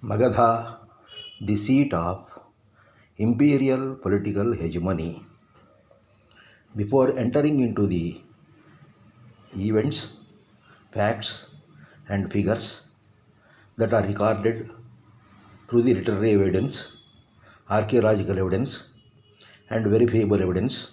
Magadha, the seat of imperial political hegemony. Before entering into the events, facts, and figures that are recorded through the literary evidence, archaeological evidence, and verifiable evidence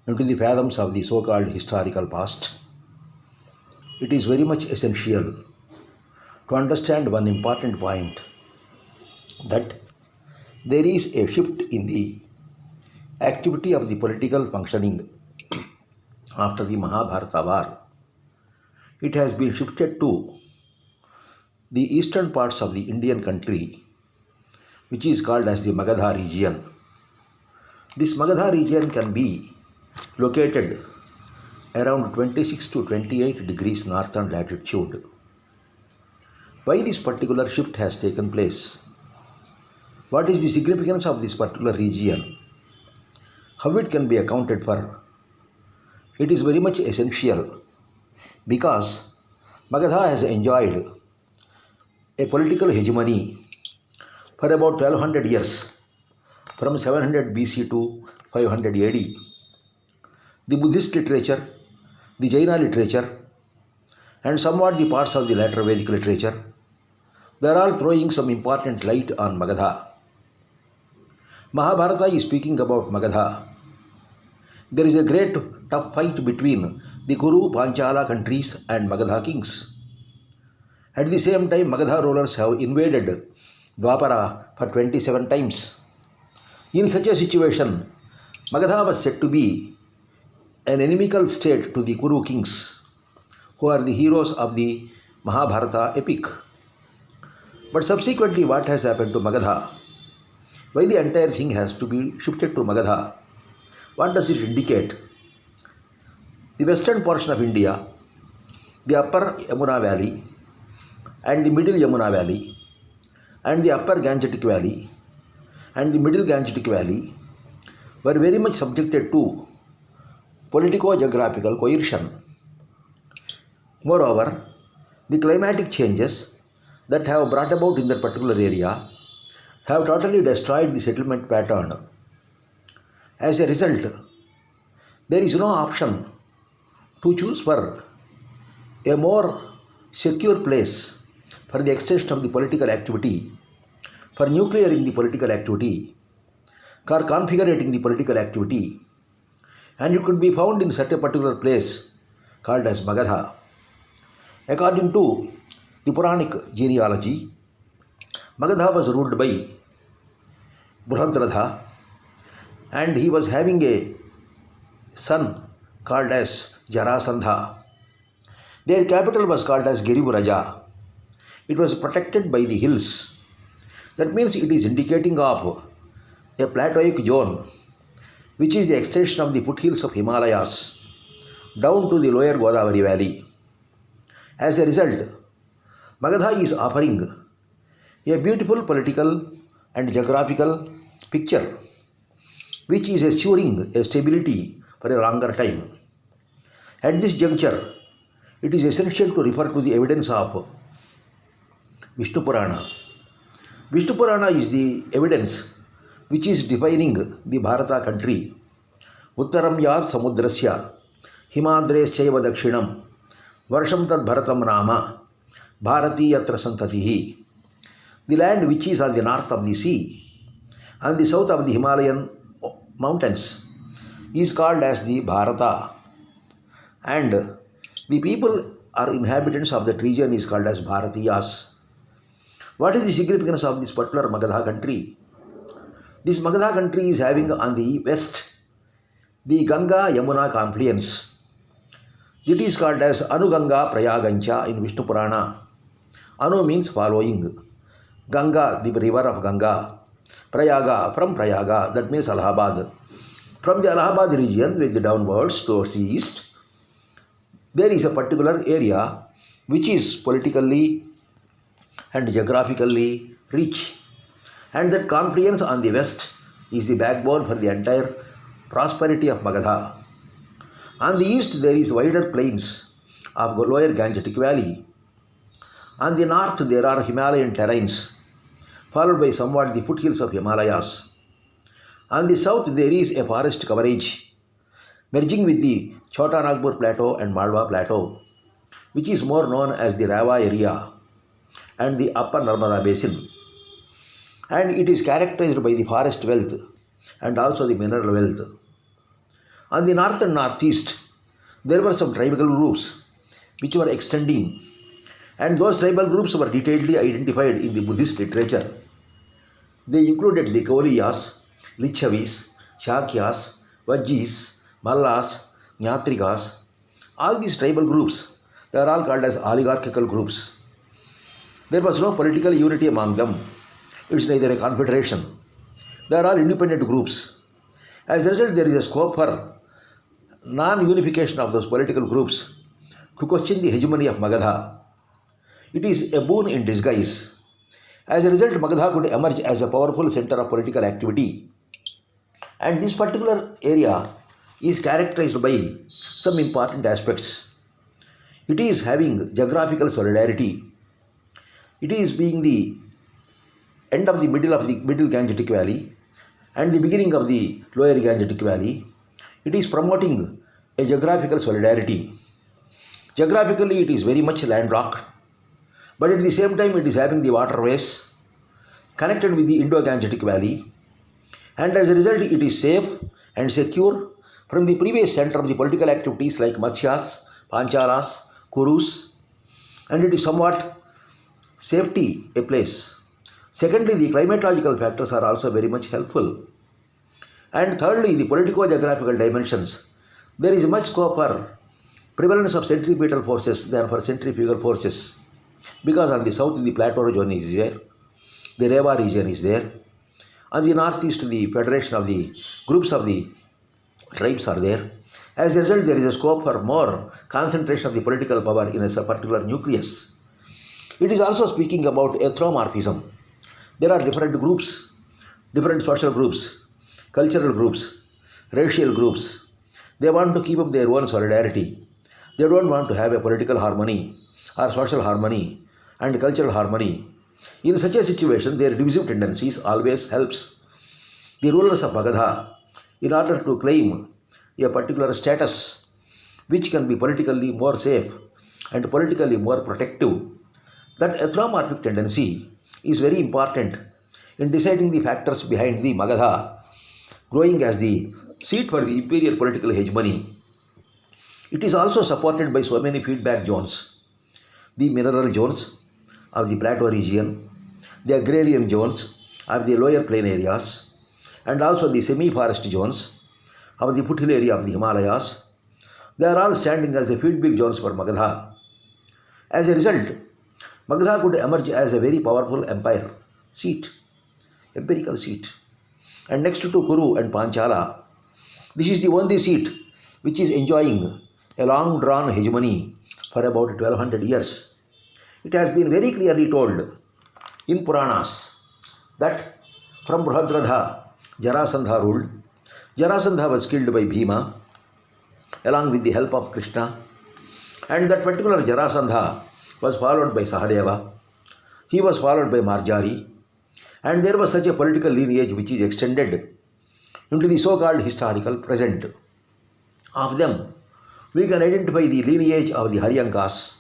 into the fathoms of the so-called historical past, it is very much essential to understand one important point, that there is a shift in the activity of the political functioning after the Mahabharata war. It has been shifted to the eastern parts of the Indian country, which is called as the Magadha region. This Magadha region can be located around 26 to 28 degrees northern latitude. Why this particular shift has taken place? What is the significance of this particular region? How it can be accounted for? It is very much essential because Magadha has enjoyed a political hegemony for about 1200 years, from 700 BC to 500 AD. The Buddhist literature, the Jaina literature, and somewhat the parts of the later Vedic literature, they are all throwing some important light on Magadha. Mahabharata is speaking about Magadha. There is a great tough fight between the Kuru, Panchala countries and Magadha kings. At the same time, Magadha rulers have invaded Dwapara for 27 times. In such a situation, Magadha was said to be an inimical state to the Kuru kings, who are the heroes of the Mahabharata epic. But subsequently, what has happened to Magadha? Why the entire thing has to be shifted to Magadha? What does it indicate? The western portion of India, the upper Yamuna valley, and the middle Yamuna valley, and the upper Gangetic valley, and the middle Gangetic valley were very much subjected to politico-geographical coercion. Moreover, the climatic changes that have brought about in that particular area have totally destroyed the settlement pattern. As a result, there is no option to choose for a more secure place for the extension of the political activity, for nuclearing the political activity, for configuring the political activity, and it could be found in such a particular place called as Magadha. According to the Puranic genealogy, Magadha was ruled by Brihadratha, and he was having a son called as Jarasandha. Their capital was called as Girivaraja. It was protected by the hills. That means it is indicating of a plateauic zone, which is the extension of the foothills of Himalayas down to the lower Godavari valley. As a result, Magadha is offering a beautiful political and geographical picture, which is assuring a stability for a longer time. At this juncture, it is essential to refer to the evidence of Vishnu Purana. Vishnu Purana is the evidence which is defining the Bharata country. Uttaram yat samudrasya himadreschaiva dakshinam varsham tad bharatam nama bharati yatra santatihi. The land which is on the north of the sea and the south of the Himalayan mountains is called as the Bharata, and the people or inhabitants of that region is called as Bharatiyas. What is the significance of this particular Magadha country? This Magadha country is having on the west the Ganga-Yamuna confluence. It is called as Anuganga Prayagancha in Vishnu Purana. Anu means following. Ganga, the river of Ganga. Prayaga, from Prayaga, that means Allahabad. From the Allahabad region with the downwards towards the east, there is a particular area which is politically and geographically rich, and that confluence on the west is the backbone for the entire prosperity of Magadha. On the east, there is wider plains of lower Gangetic valley. On the north, there are Himalayan terrains, followed by somewhat the foothills of Himalayas. On the south, there is a forest coverage, merging with the Chota Nagpur Plateau and Malwa Plateau, which is more known as the Rava area and the Upper Narmada Basin. And it is characterized by the forest wealth and also the mineral wealth. On the north and northeast, there were some tribal groups which were extending, and those tribal groups were detailedly identified in the Buddhist literature. They included the Kauriyas, Lichavis, Shakyas, Vajjis, Mallas, Gnatrikas. All these tribal groups, they are all called as oligarchical groups. There was no political unity among them. It's neither a confederation. They are all independent groups. As a result, there is a scope for non-unification of those political groups to question the hegemony of Magadha. It is a boon in disguise. As a result, Magadha could emerge as a powerful center of political activity. And this particular area is characterized by some important aspects. It is having geographical solidarity. It is being the end of the middle Gangetic Valley and the beginning of the lower Gangetic Valley. It is promoting a geographical solidarity. Geographically, it is very much landlocked, but at the same time, it is having the waterways connected with the Indo-Gangetic Valley, and as a result, it is safe and secure from the previous center of the political activities like Matsyas, Panchalas, Kurus, and it is somewhat safety a place. Secondly, the climatological factors are also very much helpful. And thirdly, the politico-geographical dimensions. There is much scope for prevalence of centripetal forces than for centrifugal forces. Because on the south, the plateau region is there, the Reva region is there. On the northeast, the federation of the groups of the tribes are there. As a result, there is a scope for more concentration of the political power in a particular nucleus. It is also speaking about ethnomorphism. There are different groups, different social groups, cultural groups, racial groups. They want to keep up their own solidarity. They don't want to have a political harmony or social harmony and cultural harmony. In such a situation, their divisive tendencies always helps the rulers of Magadha in order to claim a particular status which can be politically more safe and politically more protective. That ethnomorphic tendency is very important in deciding the factors behind the Magadha growing as the seat for the imperial political hegemony. It is also supported by so many feedback zones. The mineral zones of the plateau region, the agrarian zones of the lower plain areas, and also the semi-forest zones of the foothill area of the Himalayas. They are all standing as the feedback zones for Magadha. As a result, Magadha could emerge as a very powerful empire seat, empirical seat. And next to Kuru and Panchala, this is the only seat which is enjoying a long drawn hegemony for about 1200 years. It has been very clearly told in Puranas that from Brahadradha, Jarasandha ruled. Jarasandha was killed by Bhima along with the help of Krishna, and that particular Jarasandha was followed by Sahadeva. He was followed by Marjari, and there was such a political lineage which is extended into the so-called historical present. Of them, we can identify the lineage of the Haryankas,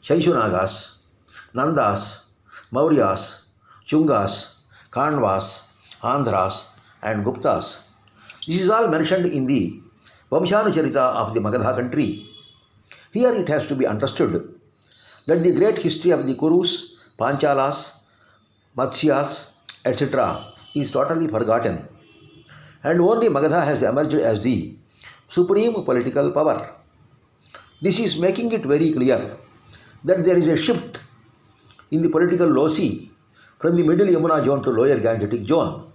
Shaishunagas, Nandas, Mauryas, Chungas, Kandvas, Andhras, and Guptas. This is all mentioned in the Vamshanucharita of the Magadha country. Here it has to be understood that the great history of the Kurus, Panchalas, Matsyas, etc. is totally forgotten, and only Magadha has emerged as the supreme political power. This is making it very clear that there is a shift in the political loci from the middle Yamuna zone to lower Gangetic zone,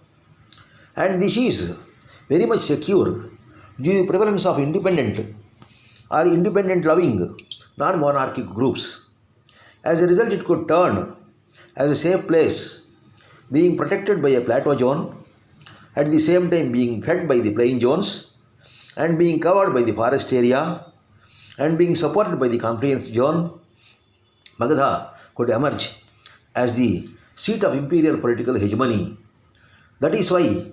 and this is very much secure due to the prevalence of independent or independent loving non-monarchic groups. As a result, it could turn as a safe place, being protected by a plateau zone, at the same time being fed by the plain zones, and being covered by the forest area, and being supported by the confluence zone. Magadha could emerge as the seat of imperial political hegemony. That is why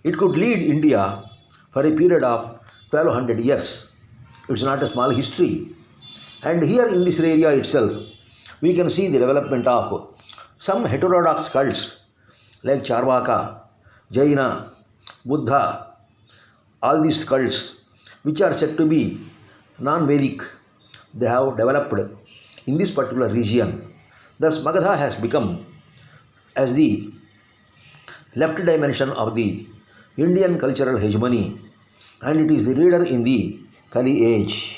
it could lead India for a period of 1200 years. It's not a small history. And here in this area itself, we can see the development of some heterodox cults like Charvaka, Jaina, Buddha, all these cults which are said to be non-Vedic, they have developed in this particular region. Thus, Magadha has become as the left dimension of the Indian cultural hegemony, and it is the leader in the Kali age.